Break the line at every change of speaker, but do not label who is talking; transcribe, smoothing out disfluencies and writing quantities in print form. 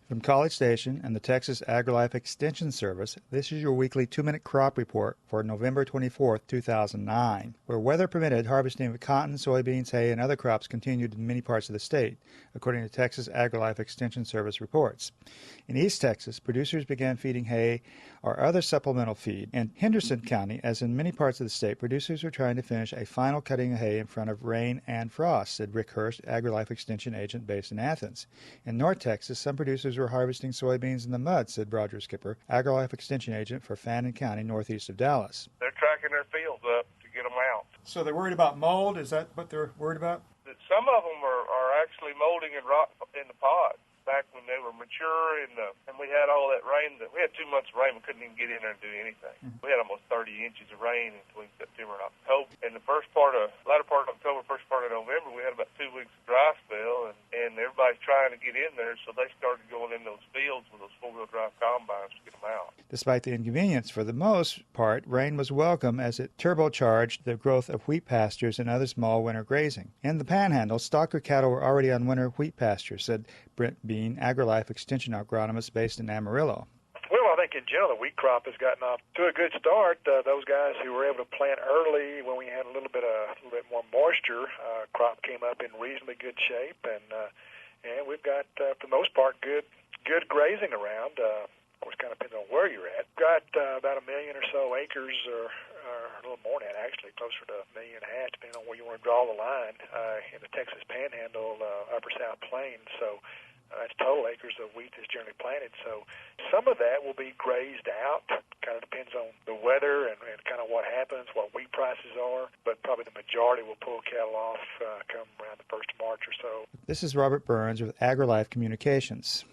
From College Station and the Texas AgriLife Extension Service, this is your weekly 2-minute crop report for November 24, 2009, where weather permitted, harvesting of cotton, soybeans, hay, and other crops continued in many parts of the state, according to Texas AgriLife Extension Service reports. In East Texas, producers began feeding hay or other supplemental feed. In Henderson County, as in many parts of the state, producers were trying to finish a final cutting of hay in front of rain and frost, said Rick Hurst, AgriLife Extension agent based in Athens. In North Texas, some producers were harvesting soybeans in the mud, said Roger Skipper, AgriLife Extension agent for Fannin County, northeast of Dallas.
They're tracking their fields up to get them out.
So they're worried about mold? Is that what they're worried about?
Some of them are actually molding in rock in the pods back when they were mature, and we had all that rain. We had 2 months of rain. We couldn't even get in there and do anything. We had almost 30 inches of rain between September and October. In the latter part of October, first part of November, we had about 2 weeks of dry spell, and everybody's trying to get in there, so they started going in those fields with those four-wheel drive combines to get them out.
Despite the inconvenience, for the most part, rain was welcome as it turbocharged the growth of wheat pastures and other small winter grazing. In the Panhandle, stocker cattle were already on winter wheat pastures, said Brent Bean, AgriLife Extension agronomist based in Amarillo.
Well, I think in general the wheat crop has gotten off to a good start. Those guys who were able to plant early when we had a little bit more moisture, crop came up in reasonably good shape, and we've got for the most part good grazing around. Of course, kind of depends on where you're at. We've got about 1 million or so acres, or a little more than that, actually, closer to 1.5 million, depending on where you want to draw the line in the Texas Panhandle, Upper South Plains. So that's total acres of wheat that's generally planted. So some of that will be grazed out. Kind of depends on the weather and kind of what happens, what wheat prices are. But probably the majority will pull cattle off come around the 1st of March or so.
This is Robert Burns with AgriLife Communications.